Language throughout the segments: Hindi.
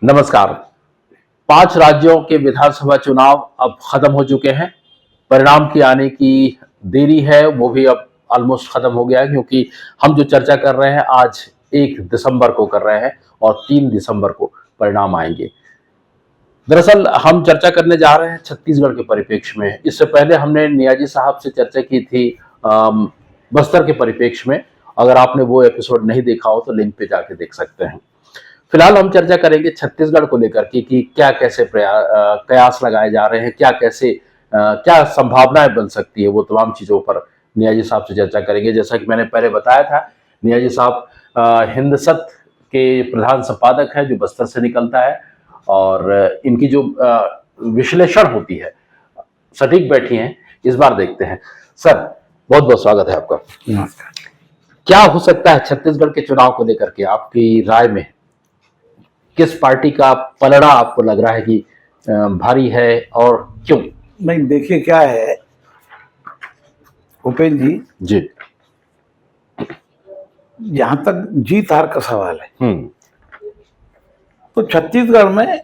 नमस्कार। 5 राज्यों के विधानसभा चुनाव अब खत्म हो चुके हैं। परिणाम की आने की देरी है, वो भी अब ऑलमोस्ट खत्म हो गया है, क्योंकि हम जो चर्चा कर रहे हैं आज 1 दिसंबर को कर रहे हैं और 3 दिसंबर को परिणाम आएंगे। दरअसल हम चर्चा करने जा रहे हैं छत्तीसगढ़ के परिप्रेक्ष्य में। इससे पहले हमने नियाजी साहब से चर्चा की थी बस्तर के परिप्रेक्ष्य में। अगर आपने वो एपिसोड नहीं देखा हो तो लिंक पे जाके देख सकते हैं। फिलहाल हम चर्चा करेंगे छत्तीसगढ़ को लेकर के कि क्या कैसे कयास लगाए जा रहे हैं, क्या संभावनाएं बन सकती है, वो तमाम चीजों पर नियाजी साहब से चर्चा करेंगे। जैसा कि मैंने पहले बताया था, नियाजी साहब हिंदसत के प्रधान संपादक है जो बस्तर से निकलता है, और इनकी जो विश्लेषण होती है सटीक बैठी हैं। इस बार देखते हैं। सर, बहुत बहुत स्वागत है आपका। नमस्कार। क्या हो सकता है छत्तीसगढ़ के चुनाव को लेकर के, आपकी राय में किस पार्टी का पलड़ा आपको लग रहा है कि भारी है और क्यों? नहीं, देखिए क्या है उपेंद्र जी, जहां तक जीत हार का सवाल है तो छत्तीसगढ़ में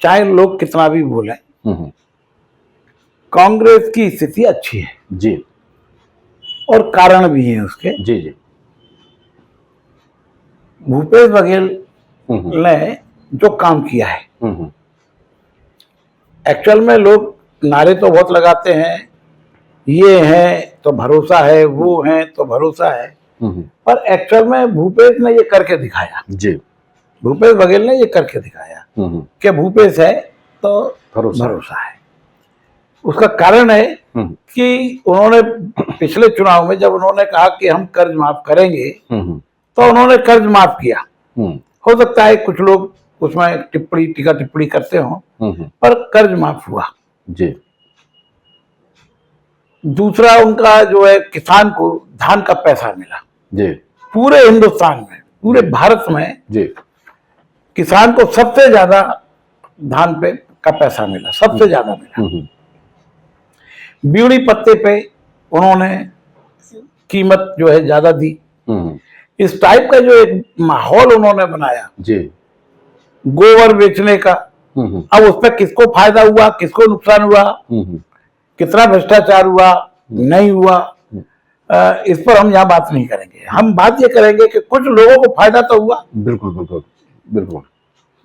चाहे लोग कितना भी बोले, कांग्रेस की स्थिति अच्छी है जी, और कारण भी है उसके। जी जी। भूपेश बघेल ने जो काम किया है, एक्चुअल में लोग नारे तो बहुत लगाते हैं, ये है तो भरोसा है, वो है तो भरोसा है, पर एक्चुअल में भूपेश ने ये करके दिखाया। जी, भूपेश बघेल ने ये करके दिखाया कि भूपेश है तो भरोसा है। उसका कारण है कि उन्होंने पिछले चुनाव में जब उन्होंने कहा कि हम कर्ज माफ करेंगे तो उन्होंने कर्ज माफ किया। हो सकता है कुछ लोग उसमें टीका टिप्पणी करते हो, पर कर्ज माफ हुआ। जी। दूसरा, उनका जो है किसान को धान का पैसा मिला। जी। पूरे हिंदुस्तान में, पूरे भारत में जी, किसान को सबसे ज्यादा धान पे का पैसा मिला, सबसे ज्यादा मिला। बीड़ी पत्ते पे उन्होंने कीमत जो है ज्यादा दी। इस टाइप का जो एक माहौल उन्होंने बनाया जी, गोबर बेचने का, अब उस पर किसको फायदा हुआ, किसको नुकसान हुआ, कितना भ्रष्टाचार हुआ, नहीं हुआ, इस पर हम यहाँ बात नहीं करेंगे। हम बात ये करेंगे कि कुछ लोगों को फायदा तो हुआ। बिल्कुल बिल्कुल बिल्कुल।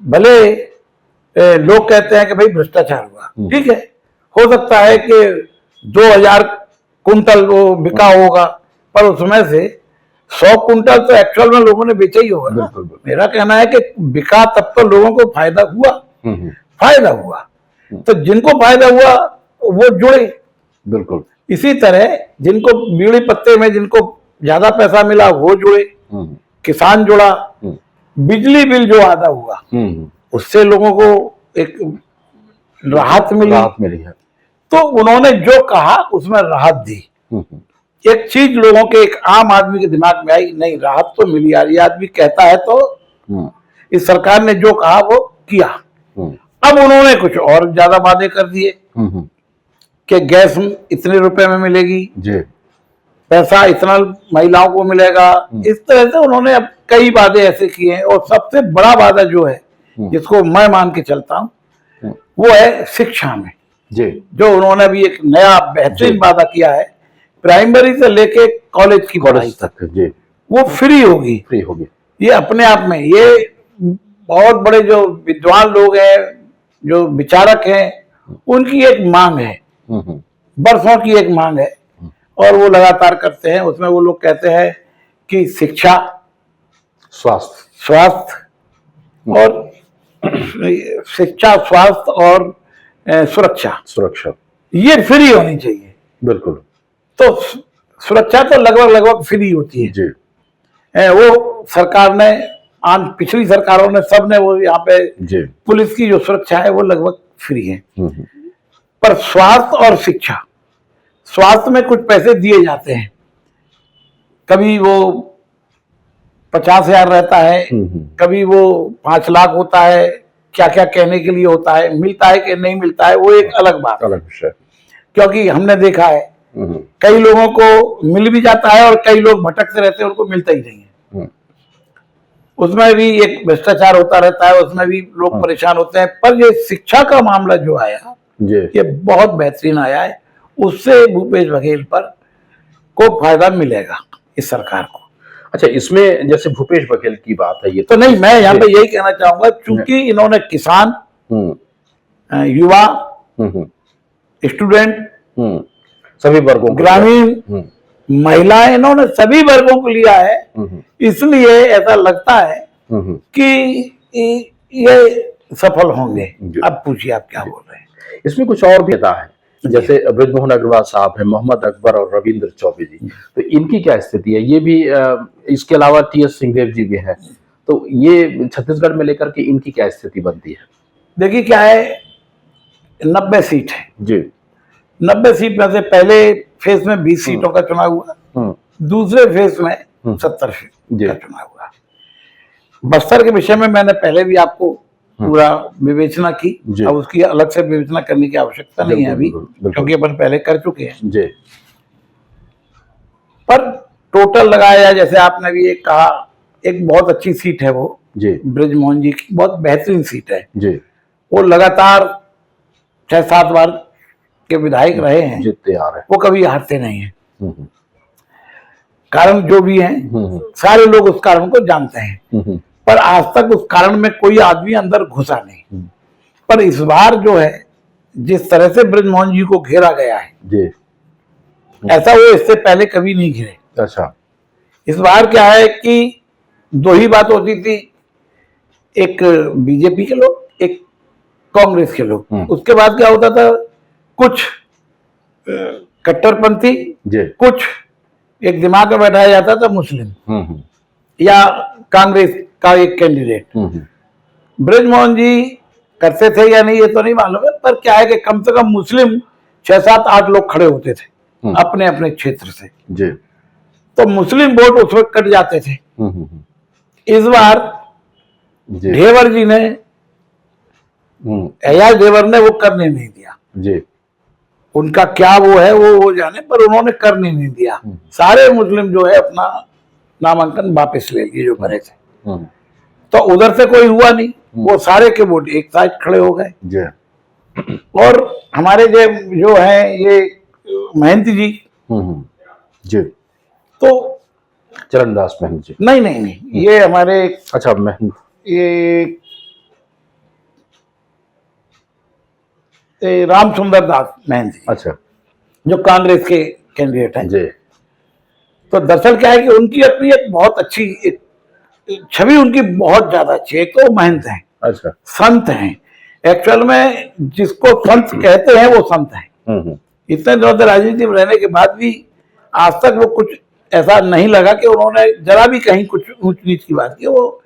भले लोग कहते हैं कि भाई भ्रष्टाचार हुआ, ठीक है, हो सकता है कि 2000 कुंटल वो बिका होगा, पर उसमें से 100 कुंटल तो एक्चुअल में लोगों ने बेचा ही होगा ना। मेरा कहना है कि बिका तब तो लोगों को फायदा हुआ, फायदा हुआ तो जिनको फायदा हुआ वो जुड़े। बिल्कुल। इसी तरह जिनको बीड़ी पत्ते में जिनको ज्यादा पैसा मिला वो जुड़े, किसान जुड़ा, बिजली बिल जो आधा हुआ उससे लोगों को एक राहत मिली है। तो उन्होंने जो कहा उसमें राहत दी। एक चीज लोगों के, एक आम आदमी के दिमाग में आई, नहीं राहत तो मिली यार, ये आदमी कहता है तो इस सरकार ने जो कहा वो किया। अब उन्होंने कुछ और ज्यादा वादे कर दिए कि गैस इतने रुपए में मिलेगी जी, पैसा इतना महिलाओं को मिलेगा। इस तरह से उन्होंने अब कई वादे ऐसे किए हैं, और सबसे बड़ा वादा जो है जिसको मैं मान के चलता हूँ वो है शिक्षा में जी, जो उन्होंने अभी एक नया बेहतरीन वादा किया है, प्राइमरी से लेके कॉलेज की पढ़ाई तक जी, वो फ्री होगी। ये अपने आप में ये बहुत बड़े जो विद्वान लोग हैं, जो विचारक हैं, उनकी एक मांग है, बरसों की एक मांग है, और वो लगातार करते हैं। उसमें वो लोग कहते हैं कि शिक्षा, स्वास्थ्य और शिक्षा, स्वास्थ्य और सुरक्षा ये फ्री होनी चाहिए। बिल्कुल। तो सुरक्षा तो लगभग फ्री होती है जी। वो सरकार ने, पिछली सरकारों ने, सब ने वो यहाँ पे जी, पुलिस की जो सुरक्षा है वो लगभग फ्री है। पर स्वास्थ्य और शिक्षा, स्वास्थ्य में कुछ पैसे दिए जाते हैं, कभी वो 50,000 रहता है, कभी वो 5 लाख होता है, क्या क्या कहने के लिए होता है, मिलता है कि नहीं मिलता है वो एक अलग बात, अलग विषय। क्योंकि हमने देखा है कई लोगों को मिल भी जाता है और कई लोग भटकते रहते हैं, उनको मिलता ही नहीं है। उसमें भी एक भ्रष्टाचार होता रहता है, उसमें भी लोग परेशान होते हैं। पर ये शिक्षा का मामला जो आया जी ये बहुत बेहतरीन आया है, उससे भूपेश बघेल पर को फायदा मिलेगा इस सरकार को। अच्छा, इसमें जैसे भूपेश बघेल की बात है, ये तो नहीं, मैं यहाँ पे जी। यही कहना चाहूंगा, चूंकि इन्होंने किसान, हम्म युवा, हम्म स्टूडेंट, सभी वर्गों को ग्रामीण, हम्म महिलाएं, इन्होंने सभी वर्गों को लिया है। हम्म इसलिए ऐसा लगता है हम्म कि ये सफल होंगे। जी। अब पूछिए आप क्या बोल रहे हैं। इसमें कुछ और भी नेता है, जैसे बृजमोहन अग्रवाल साहब है, मोहम्मद अकबर और रविंद्र चौबे जी, तो इनकी क्या स्थिति है? ये भी इसके अलावा टी.एस. सिंहदेव जी भी हैं, तो ये छत्तीसगढ़ में लेकर के इनकी क्या स्थिति बनती है? देखिए क्या है, 90 सीट है जी। 90 सीट में से पहले फेज में 20 सीटों का चुनाव हुआ, दूसरे फेज में 70 सीट जी। का चुनाव हुआ। बस्तर के विषय में मैंने पहले भी आपको पूरा विवेचना की, जी। अब उसकी अलग से विवेचना करने की आवश्यकता नहीं है अभी, बिल्कुल। क्योंकि अपन पहले कर चुके हैं। जी पर टोटल लगाया, जैसे आपने भी एक कहा, एक बहुत अच्छी सीट है वो जी बृजमोहन जी की, बहुत बेहतरीन सीट है। जी। वो लगातार 6-7 बार के विधायक रहे हैं, जीतते आ रहे वो कभी हारते नहीं है। हैं। कारण जो भी है सारे लोग उस कारण को जानते हैं, पर आज तक उस कारण में कोई आदमी अंदर घुसा नहीं। पर इस बार जो है, जिस तरह से बृजमोहन जी को घेरा गया है, जी। ऐसा वो इससे पहले कभी नहीं घिरे। अच्छा। इस बार क्या है कि दो ही बात होती थी, एक बीजेपी के लोग, एक कांग्रेस के लोग। उसके बाद क्या होता था, कुछ कट्टरपंथी, जी। कुछ एक दिमाग में बैठाया जाता था मुस्लिम या कांग्रेस का एक कैंडिडेट। बृजमोहन जी करते थे या नहीं ये तो नहीं मालूम है, पर क्या है कि कम से कम मुस्लिम 6-7-8 लोग खड़े होते थे अपने अपने क्षेत्र से, जी। तो मुस्लिम वोट उस वक्त कट जाते थे। इस बार जी। ढेवर जी ने, एयाज ढेवर ने वो करने नहीं दिया। जी। उनका क्या वो है वो जाने, पर उन्होंने करने नहीं दिया। सारे मुस्लिम जो है अपना नामांकन वापस ले लिए जो भरे थे। तो उधर से कोई हुआ नहीं, वो सारे के वोट एक साइड खड़े हो गए। जी। और हमारे जो है ये महंत जी, जी। तो चरणदास महंत जी, नहीं, ये हमारे, अच्छा महंत, ये राम सुंदर दास महंत जी, अच्छा, जो कांग्रेस के कैंडिडेट हैं। जी। तो दरअसल क्या है कि उनकी अपनी एक बहुत अच्छी एक छवि, उनकी बहुत ज्यादा अच्छी है। एक तो महंत हैं, अच्छा। संत हैं, एक्चुअल में जिसको संत कहते हैं वो संत हैं। इतने दिनों से राजनीति में रहने के बाद भी आज तक वो कुछ ऐसा नहीं लगा कि उन्होंने जरा भी कहीं कुछ ऊंच नीच की बात की। वो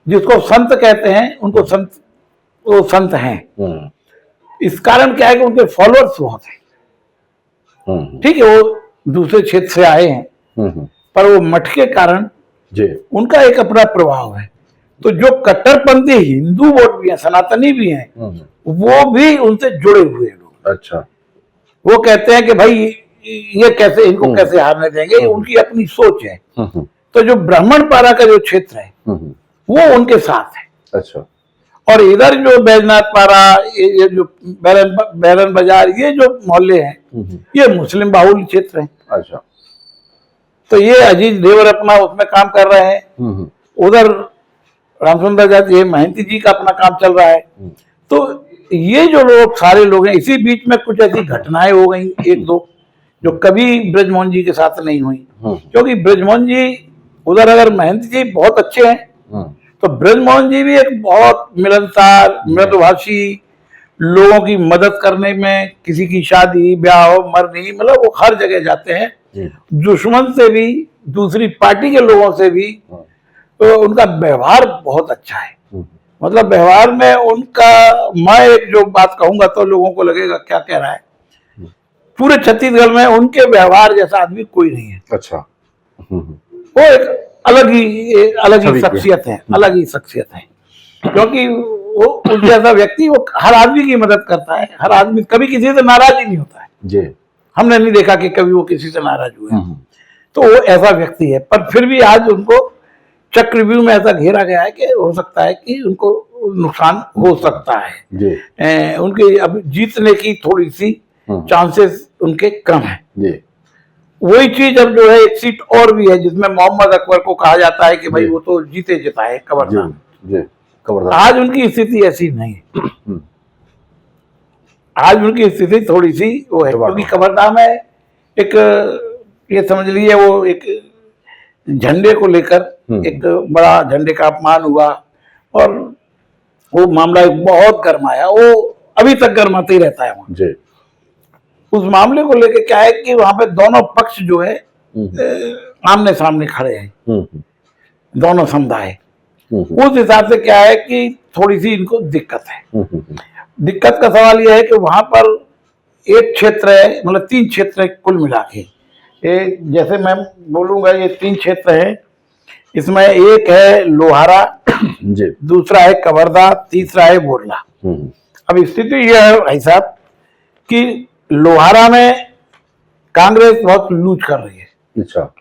जिसको संत कहते हैं उनको संत, वो संत हैं। इस कारण क्या है कि उनके फॉलोअर्स बहुत हैं। ठीक है, वो दूसरे क्षेत्र से आए हैं, पर वो मठ के कारण जी। उनका एक अपना प्रभाव है। तो जो कट्टरपंथी हिंदू वोट भी हैं, सनातनी भी हैं, वो भी उनसे जुड़े हुए लोग। अच्छा। वो कहते हैं कि भाई ये कैसे, इनको कैसे हारने देंगे, उनकी अपनी सोच है। तो जो ब्राह्मण पारा का जो क्षेत्र है वो उनके साथ है। अच्छा। और इधर जो बैजनाथ पारा, ये जो बैरन बाजार, ये जो मोहल्ले हैं, ये मुस्लिम बाहुल्य क्षेत्र है। अच्छा। तो ये अजीज ढेवर अपना उसमें काम कर रहे हैं, उधर रामचंद्र दास, ये महंती जी का अपना काम चल रहा है। तो ये जो लोग सारे लोग हैं, इसी बीच में कुछ ऐसी घटनाएं हो गई एक दो, जो कभी बृजमोहन जी के साथ नहीं हुई। क्योंकि बृजमोहन जी उधर, अगर महंत जी बहुत अच्छे हैं तो बृजमोहन जी भी एक बहुत मिलनसार, मृदुभाषी, लोगों की मदद करने में, किसी की शादी ब्याह मरनी, मतलब वो हर जगह जाते हैं। दुश्मन से भी, दूसरी पार्टी के लोगों से भी, तो उनका व्यवहार बहुत अच्छा है। मतलब व्यवहार में उनका, मैं एक जो बात कहूंगा तो लोगों को लगेगा क्या कह रहा है, पूरे छत्तीसगढ़ में उनके व्यवहार जैसा आदमी कोई नहीं है। अच्छा। वो एक अलग ही शख्सियत है, अलग ही शख्सियत है। क्योंकि वो उस जैसा व्यक्ति, वो हर आदमी की मदद करता है, हर आदमी, कभी किसी से नाराज ही नहीं होता है। जी। हमने नहीं देखा कि कभी वो किसी से नाराज हुए। तो वो ऐसा व्यक्ति है। पर फिर भी आज उनको चक्रव्यूह में ऐसा घेरा गया है कि हो सकता है कि उनको नुकसान हो सकता है। जी उनके अब जीतने की थोड़ी सी चांसेस उनके कम है। जी वही चीज अब जो है एक सीट और भी है जिसमें मोहम्मद अकबर को कहा जाता है कि भाई जी। वो तो जीते जिता है जी कवर्धा। जी खबरदार। आज उनकी स्थिति ऐसी नहीं है। आज उनकी स्थिति थोड़ी सी वो है क्योंकि कवर्धा में एक ये समझ लीजिए वो एक झंडे को लेकर एक बड़ा झंडे का अपमान हुआ और वो मामला एक बहुत गर्माया। वो अभी तक गर्माते ही रहता है वहां। जी उस मामले को लेकर क्या है कि वहां पे दोनों पक्ष जो है आमने सामने खड़े हैं, दोनों समुदाय। उस हिसाब से क्या है कि थोड़ी सी इनको दिक्कत है। दिक्कत का सवाल यह है कि वहां पर एक क्षेत्र है, मतलब 3 क्षेत्र है कुल मिला के। जैसे मैं बोलूंगा ये 3 क्षेत्र है। इसमें एक है लोहारा, जी दूसरा है कवर्धा, तीसरा है बोरला। अब स्थिति यह है भाई साहब कि लोहारा में कांग्रेस बहुत लूज कर रही है। अच्छा।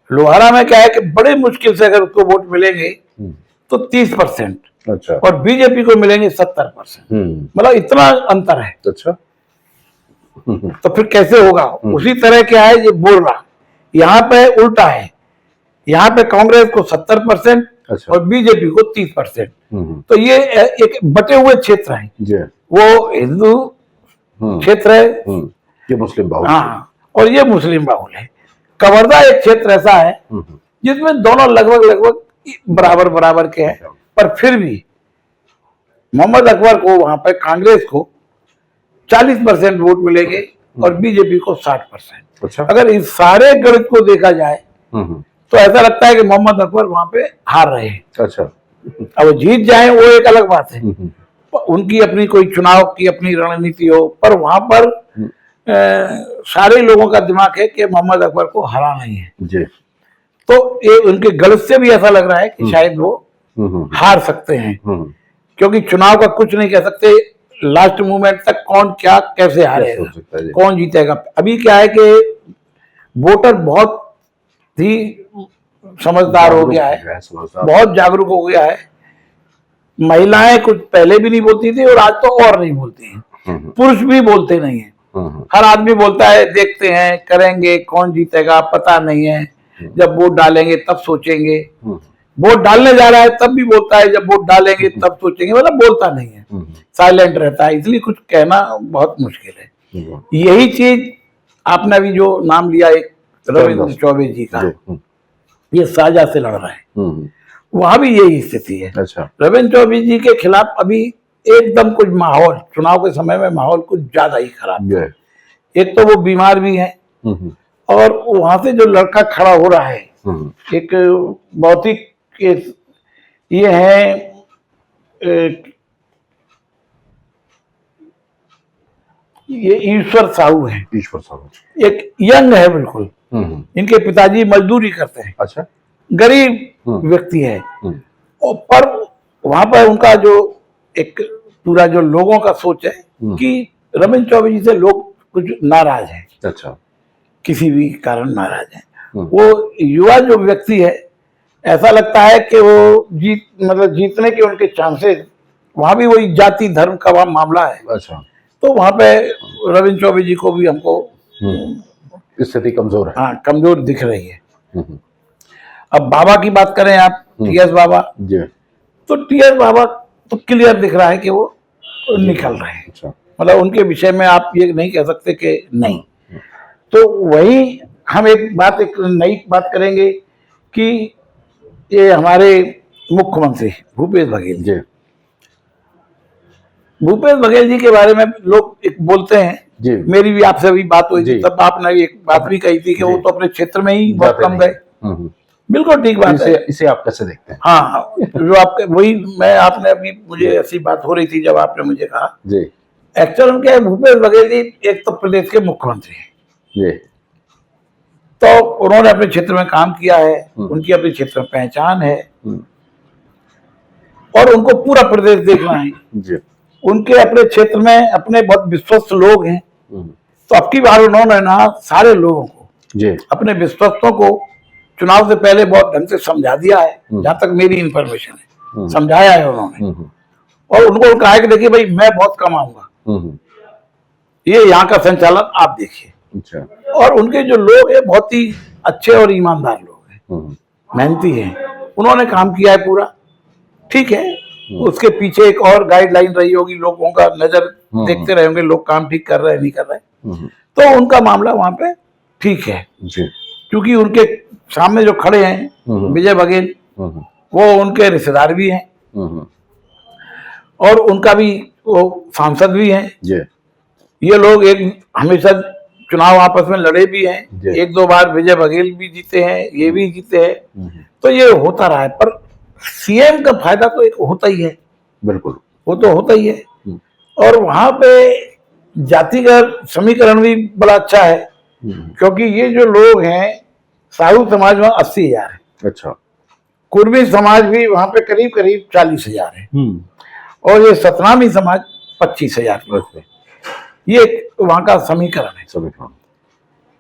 लोहारा में क्या है कि बड़े मुश्किल से अगर उसको वोट मिलेंगे तो 30%, अच्छा। और बीजेपी को मिलेंगे 70%। मतलब इतना अंतर है। अच्छा। तो फिर कैसे होगा? उसी तरह क्या है ये बोरला, यहाँ पे उल्टा है। यहाँ पे कांग्रेस को 70% अच्छा। और बीजेपी को 30%। तो ये एक बटे हुए क्षेत्र है। जी वो हिंदू क्षेत्र है, ये मुस्लिम बाहुल। हाँ, और ये मुस्लिम बाहुल है। कवर्धा एक क्षेत्र ऐसा है जिसमें दोनों लगभग बराबर बराबर के हैं, पर फिर भी मोहम्मद अकबर को वहां पर कांग्रेस को 40% वोट मिलेंगे और बीजेपी को 60%। अच्छा। अगर इस सारे गणित को देखा जाए तो ऐसा लगता है कि मोहम्मद अकबर वहां पे हार रहे हैं। अच्छा। अब जीत जाए वो एक अलग बात है, उनकी अपनी कोई चुनाव की अपनी रणनीति हो, पर वहां पर सारे लोगों का दिमाग है कि मोहम्मद अकबर को हराना ही है। जी। तो ये उनके गलत से भी ऐसा लग रहा है कि शायद वो हार सकते हैं, क्योंकि चुनाव का कुछ नहीं कह सकते। लास्ट मोमेंट तक कौन क्या कैसे हारेगा, कौन जीतेगा। अभी क्या है कि वोटर बहुत ही समझदार हो गया है, बहुत जागरूक हो गया है। महिलाएं कुछ पहले भी नहीं बोलती थी और आज तो और नहीं बोलती हैं। पुरुष भी बोलते नहीं है। हर आदमी बोलता है देखते हैं, करेंगे, कौन जीतेगा पता नहीं है, जब वोट डालेंगे तब सोचेंगे। वोट डालने जा रहा है तब भी बोलता है जब वोट डालेंगे तब सोचेंगे, मतलब बोलता नहीं है, साइलेंट रहता है। इसलिए कुछ कहना बहुत मुश्किल है। यही चीज आपने अभी जो नाम लिया एक रविंद्र चौबे जी का, ये साझा से लड़ रहा है, वहां भी यही स्थिति है। अच्छा। रविंद्र चौबे जी के खिलाफ अभी एकदम कुछ माहौल, चुनाव के समय में माहौल कुछ ज्यादा ही खराब है। एक तो वो बीमार भी है और वहां से जो लड़का खड़ा हो रहा है एक बहुत ही ये है ये ईश्वर साहू है। ईश्वर साहू एक यंग है बिल्कुल। इनके पिताजी मजदूरी करते हैं। अच्छा। गरीब व्यक्ति है, और पर वहां पर उनका जो एक पूरा जो लोगों का सोच है कि रविंद्र चौबे जी से लोग कुछ नाराज हैं। अच्छा। किसी भी कारण नाराज हैं। वो युवा जो व्यक्ति है, ऐसा लगता है कि वो जीतने के उनके चांसेस, वहां भी वही जाति धर्म का वहां मामला है। अच्छा। तो वहां पे रविंद्र चौबे जी को भी हमको स्थिति कमजोर है। हाँ, कमजोर दिख रही है। अब बाबा की बात करें आप, टीएस बाबा जी, तो टीएस बाबा तो क्लियर दिख रहा है कि वो निकल रहे हैं। अच्छा। मतलब उनके विषय में आप ये नहीं कह सकते कि नहीं। तो वही हम एक नई बात करेंगे कि ये हमारे मुख्यमंत्री भूपेश बघेल जी, भूपेश बघेल जी के बारे में लोग एक बोलते हैं जी, मेरी भी आपसे भी बात हुई थी, तब आपने एक बात भी कही थी कि वो तो अपने क्षेत्र में ही बहुत कम गए। बिल्कुल ठीक बात है। इसे आप कैसे देखते हैं? हाँ, जो आपके वही मैं आपने अभी मुझे ऐसी बात हो रही थी जब आपने मुझे कहा जी, एक्चुअल में क्या है, भूपेश बघेल जी एक तो प्रदेश के मुख्यमंत्री हैं जी, तो उन्होंने अपने क्षेत्र में काम किया है, उनकी अपने क्षेत्र में पहचान है और उनको पूरा प्रदेश देखना है जी। उनके अपने क्षेत्र में अपने बहुत विश्वस्त लोग हैं, तो अब की बार उन्होंने ना सारे लोगों को जी, अपने विश्वस्तों को चुनाव से पहले बहुत ढंग से समझा दिया है, जहां तक मेरी इंफॉर्मेशन है, समझाया है उन्होंने। और उनको कहा है कि देखिए भाई मैं बहुत कम आऊंगा, ये यहाँ का संचालन आप देखिए। अच्छा। और उनके जो लोग हैं बहुत ही अच्छे और ईमानदार लोग हैं, मेहनती हैं, उन्होंने काम किया है पूरा, ठीक है। उसके पीछे एक और गाइडलाइन रही होगी, लोगों का नजर देखते रहे होंगे लोग काम ठीक कर रहे हैं नहीं कर रहे, तो उनका मामला वहां पे ठीक है। क्योंकि उनके सामने जो खड़े हैं विजय बघेल, वो उनके रिश्तेदार भी हैं और उनका भी वो सांसद भी हैं। ये लोग एक हमेशा चुनाव आपस में लड़े भी हैं, एक दो बार विजय बघेल भी जीते हैं, ये भी जीते हैं, तो ये होता रहा है। पर सीएम का फायदा तो एक होता ही है, बिल्कुल वो तो होता ही है। और वहां पे जातिगत समीकरण भी बड़ा अच्छा है, क्योंकि ये जो लोग हैं साहू समाज में 80,000 है, अच्छा, कुर्मी समाज भी वहां पे करीब करीब 40,000 है, और ये सतनामी समाज 25,000। ये वहां का समीकरण है।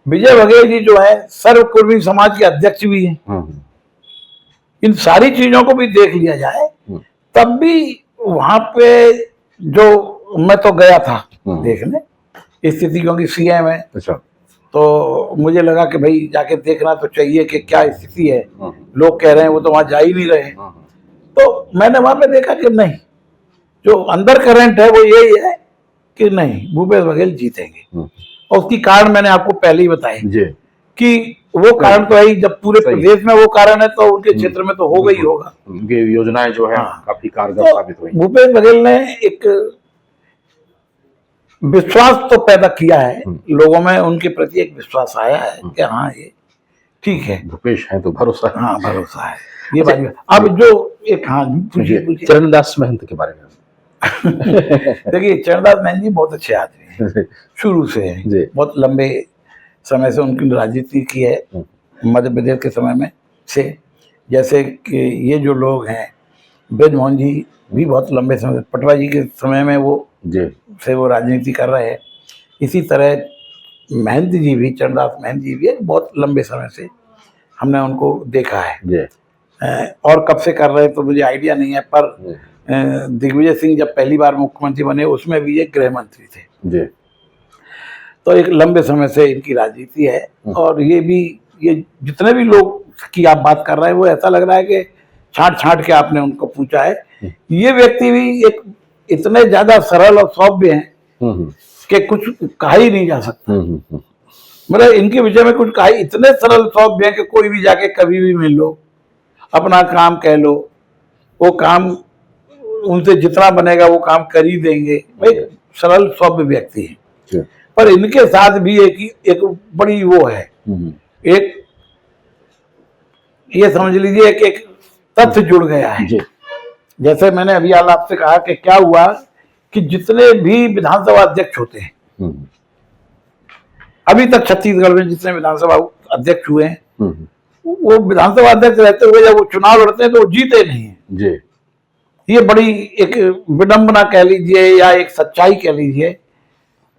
विजय बघेल जी जो है सर्व कुर्मी समाज के अध्यक्ष भी हैं। इन सारी चीजों को भी देख लिया जाए तब भी वहां पे जो मैं तो गया था देखने स्थिति, क्योंकि सीएम है, अच्छा, तो मुझे लगा कि भाई जाके देखना तो चाहिए कि क्या स्थिति है। लोग कह रहे हैं वो तो वहां जा ही नहीं रहे, तो मैंने वहां पे देखा कि नहीं, जो अंदर करंट है वो यही है कि नहीं, भूपेश बघेल जीतेंगे। और उसकी कारण मैंने आपको पहले ही बताए कि वो कारण तो है ही, जब पूरे प्रदेश में वो कारण है तो उनके क्षेत्र में तो होगा ही होगा। उनकी योजनाएं जो है काफी कारगर तो साबित हुई। भूपेश बघेल ने एक विश्वास तो पैदा किया है लोगों में, उनके प्रति एक विश्वास आया है कि हाँ ये ठीक है, भूपेश है तो भरोसा है। हाँ भरोसा है, ये बात। अब जो एक, हाँ पूछिए चरणदास महंत के बारे में। देखिए चरणदास महंत जी बहुत अच्छे आदमी हैं, शुरू से है, बहुत लंबे समय से उनकी राजनीति की है मध्य प्रदेश के समय में से। जैसे कि ये जो लोग हैं ब्रजमोहन जी भी बहुत लंबे समय, पटवा जी के समय में वो से वो राजनीति कर रहे हैं। इसी तरह महंत जी भी, चरणदास महंत जी भी बहुत लंबे समय से हमने उनको देखा है। और कब से कर रहे हैं तो मुझे आइडिया नहीं है, पर दिग्विजय सिंह जब पहली बार मुख्यमंत्री बने उसमें भी ये गृह मंत्री थे। तो एक लंबे समय से इनकी राजनीति है। और ये भी, ये जितने भी लोग की आप बात कर रहे हैं वो ऐसा लग रहा है कि छांट छांट के आपने उनको पूछा है। ये व्यक्ति भी एक इतने ज्यादा सरल और सौम्य हैं कि कुछ कहा ही नहीं जा सकता। मतलब इनके विषय में कुछ कहा, इतने सरल सौम्य हैं कि कोई भी जाके कभी भी मिल लो, अपना काम कह लो, वो काम उनसे जितना बनेगा वो काम कर ही देंगे। भाई सरल सौम्य व्यक्ति है। पर इनके साथ भी एक बड़ी वो है, एक ये समझ लीजिए कि एक तथ्य जुड़ गया है। जैसे मैंने अभी आपसे कहा कि क्या हुआ कि जितने भी विधानसभा अध्यक्ष होते हैं अभी तक छत्तीसगढ़ में, जितने विधानसभा अध्यक्ष हुए हैं, वो विधानसभा अध्यक्ष रहते हुए जब वो चुनाव लड़ते हैं तो वो जीते नहीं है। ये बड़ी एक विडंबना कह लीजिए या एक सच्चाई कह लीजिए,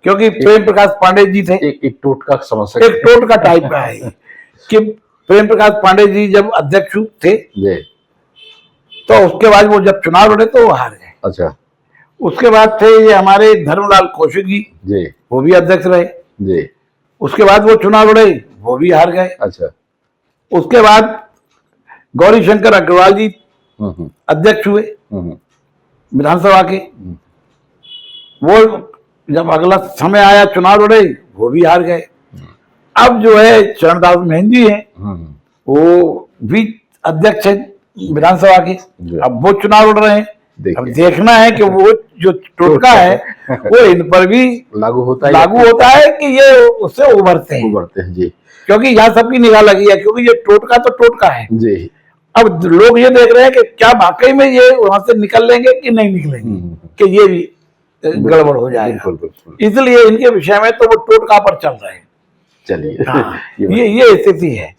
क्योंकि प्रेम प्रकाश पांडे जी थे, एक टोटका समझ सकते, एक टोटका टाइप का है कि प्रेम प्रकाश पांडे जी जब अध्यक्ष थे तो उसके बाद वो जब चुनाव लड़े तो वो हार गए। अच्छा, उसके बाद थे ये हमारे धर्मलाल कौशिक जी, वो भी अध्यक्ष रहे। उसके बाद वो चुनाव लड़े, वो भी हार गए। अच्छा, उसके बाद गौरी शंकर अग्रवाल जी अध्यक्ष हुए विधानसभा के, वो जब अगला समय आया चुनाव लड़े, वो भी हार गए। अब जो है चरणदास महंत जी हैं, वो भी अध्यक्ष है विधानसभा के, अब वो चुनाव लड़ रहे हैं। अब देखना है कि वो जो टोटका है वो इन पर भी लागू होता है कि ये उससे उभरते हैं जी, क्योंकि यहाँ सबकी निगाह लगी है, क्योंकि ये टोटका तो टोटका है जी। अब लोग ये देख रहे हैं कि क्या वाकई में ये वहां से निकल लेंगे कि नहीं निकलेंगे, कि ये भी गड़बड़ हो जाएगा। इसलिए इनके विषय में तो वो टोटका पर चल रहे हैं। चलिए, ये स्थिति है।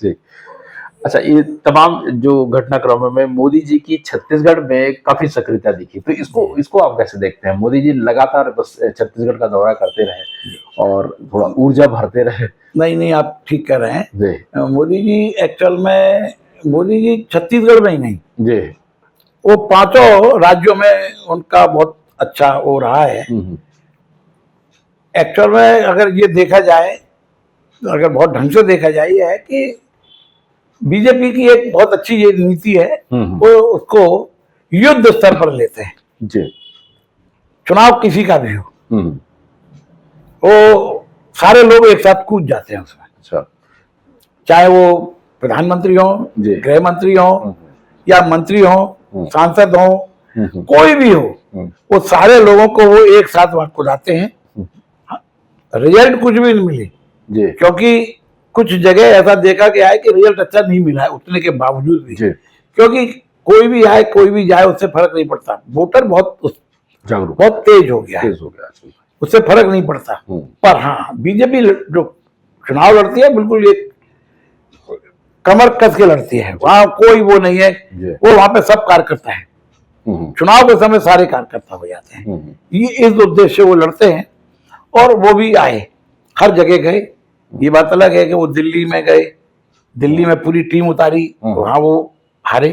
अच्छा, ये तमाम जो घटनाक्रमों में मोदी जी की छत्तीसगढ़ में काफी सक्रियता दिखी, तो इसको इसको आप कैसे देखते हैं? मोदी जी लगातार बस छत्तीसगढ़ का दौरा करते रहे और थोड़ा ऊर्जा भरते रहे। नहीं नहीं, आप ठीक कह रहे हैं। जी मोदी जी एक्चुअल में, मोदी जी छत्तीसगढ़ में ही नहीं, जी। वो पांचों राज्यों में उनका बहुत अच्छा हो रहा है। एक्चुअल में अगर ये देखा जाए, अगर बहुत ढंग से देखा जाए, ये है कि बीजेपी की एक बहुत अच्छी ये नीति है, वो उसको युद्ध स्तर पर लेते हैं। जी। चुनाव किसी का भी हो, वो सारे लोग एक साथ कूद जाते हैं उसमें, अच्छा। चाहे वो प्रधानमंत्री हो, जी। गृह मंत्री हो, या मंत्री हो, सांसद हो, कोई भी हो, वो सारे लोगों को वो एक साथ वहां कुदाते हैं। रिजल्ट कुछ भी नहीं मिले, जी क्योंकि कुछ जगह ऐसा देखा गया है कि रिजल्ट अच्छा नहीं मिला है उतने के बावजूद भी, जी। क्योंकि कोई भी आए कोई भी जाए उससे फर्क नहीं पड़ता। वोटर बहुत जागरूक, बहुत तेज हो गया है, तेज हो गया आजकल। उससे फर्क नहीं पड़ता। पर हाँ, बीजेपी जो चुनाव लड़ती है बिल्कुल एक कमर कस के लड़ती है, वहां कोई वो नहीं है, वो वहां पे सब कार्यकर्ता है। चुनाव के समय सारे कार्यकर्ता हो जाते हैं, ये इस उद्देश्य से वो लड़ते हैं। और वो भी आए, हर जगह गए। ये बात अलग है कि वो दिल्ली में गए, दिल्ली में पूरी टीम उतारी, वहां वो हारे।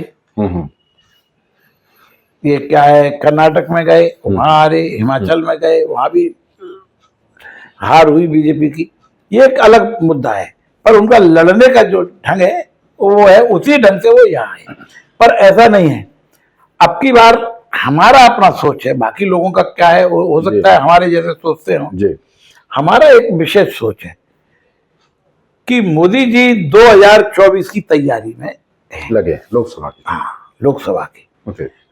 ये क्या है, कर्नाटक में गए, वहां हारे, हिमाचल में गए, वहां भी हार हुई बीजेपी की। ये एक अलग मुद्दा है, पर उनका लड़ने का जो ढंग है वो है, उसी ढंग से वो यहाँ आए। पर ऐसा नहीं है, अब की बार हमारा अपना सोच है, बाकी लोगों का क्या है वो हो सकता है हमारे जैसे सोचते हो। हमारा एक विशेष सोच है कि मोदी जी 2024 की तैयारी में लगे, लोकसभा की। हाँ, लोकसभा की।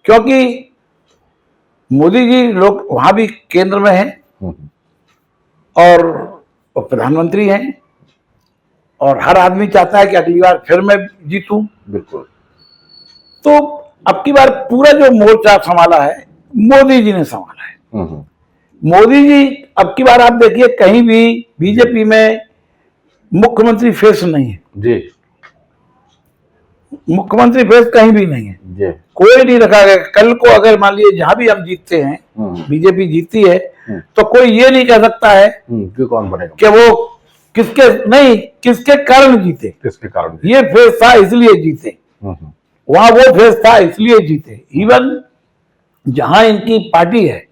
क्योंकि मोदी जी लोग वहां भी केंद्र में हैं और प्रधानमंत्री हैं, और हर आदमी चाहता है कि अगली बार फिर मैं जीतूं। बिल्कुल। तो अब की बार पूरा जो मोर्चा संभाला है मोदी जी ने संभाला है। मोदी जी अब की बार आप देखिए, कहीं भी बीजेपी में मुख्यमंत्री फेस नहीं है। जी। मुख्यमंत्री फेस कहीं भी नहीं है जी। कोई नहीं रखा गया। कल को अगर मान लीजिए जहां भी हम जीतते हैं, बीजेपी जीतती है, तो कोई ये नहीं कह सकता है कि कौन बनेगा, कि वो किसके नहीं, किसके कारण जीते, किसके कारण ये फेस था इसलिए जीते, वहां वो फेस था इसलिए जीते। इवन जहां इनकी पार्टी है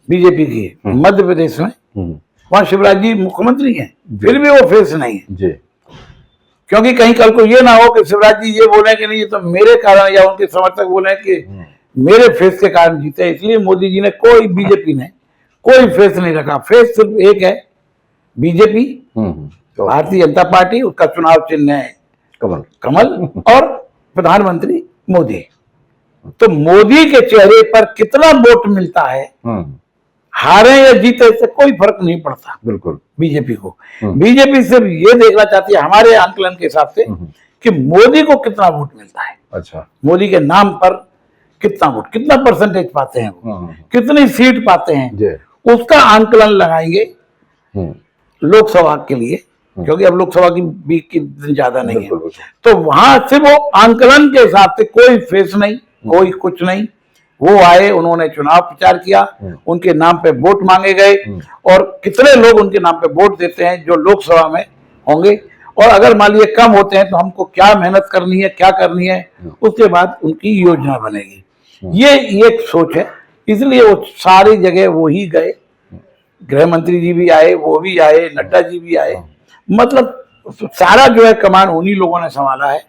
बीजेपी की मध्य प्रदेश में, वहां शिवराज जी मुख्यमंत्री हैं, फिर भी वो फेस नहीं है जी। क्योंकि कहीं कल को ये ना हो कि शिवराज जी ये बोले कि नहीं ये तो मेरे कारण, या उनके समर्थक बोले कि मेरे फेस के कारण जीते। इसलिए मोदी जी ने, कोई बीजेपी ने कोई फेस नहीं रखा। फेस सिर्फ एक है, बीजेपी, भारतीय जनता पार्टी, उसका चुनाव चिन्ह है कमल, और प्रधानमंत्री मोदी। तो मोदी के चेहरे पर कितना वोट मिलता है, हारे या जीते, इससे कोई फर्क नहीं पड़ता बिल्कुल बीजेपी को। बीजेपी सिर्फ ये देखना चाहती है हमारे आंकलन के हिसाब से कि मोदी को कितना वोट मिलता है। अच्छा, मोदी के नाम पर कितना वोट, कितना परसेंटेज पाते हैं वो, कितनी सीट पाते हैं, उसका आंकलन लगाएंगे लोकसभा के लिए, क्योंकि अब लोकसभा की भी दिन ज्यादा नहीं है। तो वहां से वो आंकलन के हिसाब से कोई फेस नहीं, कोई कुछ नहीं, वो आए, उन्होंने चुनाव प्रचार किया, उनके नाम पे वोट मांगे गए, और कितने लोग उनके नाम पे वोट देते हैं जो लोकसभा में होंगे, और अगर मान लीजिए कम होते हैं तो हमको क्या मेहनत करनी है, क्या करनी है, उसके बाद उनकी योजना बनेगी। ये एक सोच है, इसलिए वो सारी जगह वो ही गए। गृह मंत्री जी भी आए, वो भी आए, नड्डा जी भी आए, मतलब सारा जो है कमान उन्हीं लोगों ने संभाला है।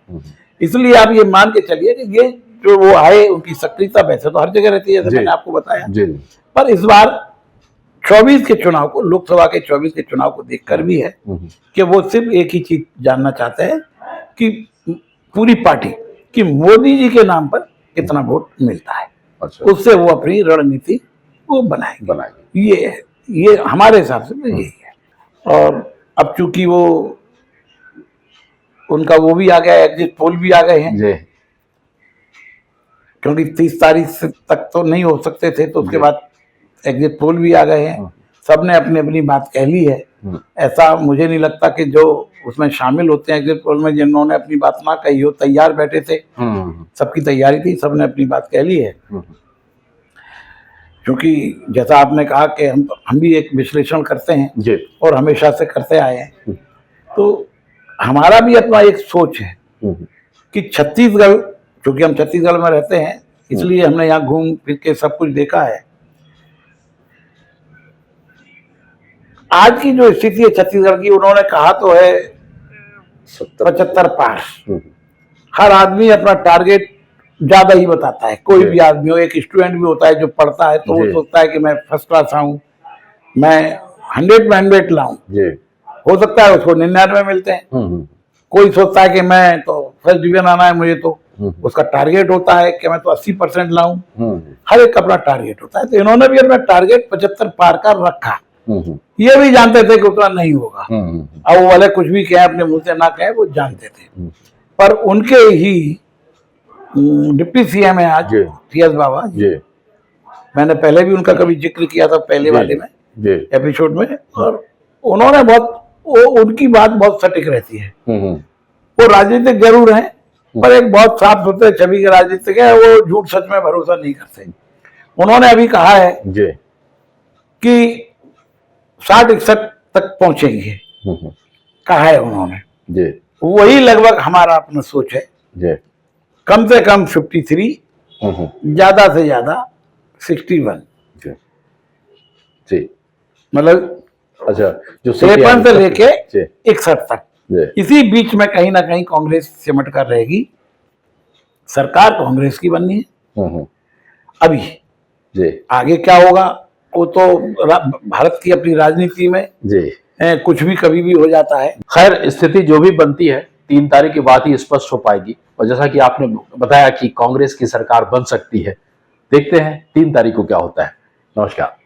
इसलिए आप ये मान के चलिए कि ये जो वो आए, उनकी सक्रियता वैसे तो हर जगह रहती है, जैसे मैंने आपको बताया, पर इस बार 24 के चुनाव को, लोकसभा के 24 के चुनाव को देखकर भी है कि वो सिर्फ एक ही चीज जानना चाहते हैं कि पूरी पार्टी कि मोदी जी के नाम पर कितना वोट मिलता है। अच्छा। उससे वो अपनी रणनीति वो बनाएंगे। ये हमारे हिसाब से तो यही है। और अब चूंकि वो उनका वो भी आ गया, एग्जिट पोल भी आ गए हैं, क्योंकि 30 तारीख तक तो नहीं हो सकते थे, तो उसके बाद एग्जिट पोल भी आ गए हैं। सबने अपनी अपनी बात कह ली है। ऐसा मुझे नहीं लगता कि जो उसमें शामिल होते हैं एग्जिट पोल में, जिन्होंने अपनी बात ना कही हो, तैयार बैठे थे, सबकी तैयारी थी, सबने अपनी बात कह ली है। क्योंकि जैसा आपने कहा कि हम भी एक विश्लेषण करते हैं जी। और हमेशा से करते आए हैं, तो हमारा भी अपना एक सोच है कि छत्तीसगढ़, क्योंकि हम छत्तीसगढ़ में रहते हैं इसलिए हमने यहाँ घूम फिर के सब कुछ देखा है। आज की जो स्थिति है छत्तीसगढ़ की, उन्होंने कहा तो है 75 पार। हर आदमी अपना टारगेट ज्यादा ही बताता है, कोई भी आदमी हो, एक स्टूडेंट भी होता है जो पढ़ता है तो वो सोचता है कि मैं फर्स्ट क्लास आऊं, मैं 100 में 100 लाऊं। हो सकता है उसको 99 मिलते हैं। कोई सोचता है कि मैं तो फर्स्ट डिवीजन आना है मुझे, तो उसका टारगेट होता है कि मैं तो 80% लाऊं। हर एक का अपना टारगेट होता है, तो इन्होंने भी अपना टारगेट 75 पार का रखा। ये भी जानते थे कि उतना नहीं होगा। अब वो वाले कुछ भी कहे, अपने मुंह से ना कहे, वो जानते थे। पर उनके ही डिप्टी सीएम है आज टीएस बाबा जी। मैंने पहले भी उनका कभी जिक्र किया था पहले वाले में एपिसोड में, और उन्होंने उनकी बात बहुत सटीक रहती है। वो राजनीतिक जरूर हैं पर एक बहुत साफ सुथरे छवि के राजनीतिक है, वो झूठ सच में भरोसा नहीं करते। उन्होंने अभी कहा है कि 60-61 तक पहुंचेंगे, कहा है उन्होंने। वही लगभग हमारा अपना सोच है। कम से कम 53, ज्यादा से ज्यादा 61। मतलब अच्छा, जो 53 से लेके 61 तक, इसी बीच में कहीं ना कहीं कांग्रेस सिमट कर रहेगी। सरकार कांग्रेस की बननी है। अभी आगे क्या होगा वो तो भारत की अपनी राजनीति में कुछ भी कभी भी हो जाता है। खैर, स्थिति जो भी बनती है 3 तारीख के बाद ही स्पष्ट हो पाएगी, और जैसा कि आपने बताया कि कांग्रेस की सरकार बन सकती है, देखते हैं 3 तारीख को क्या होता है। नमस्कार।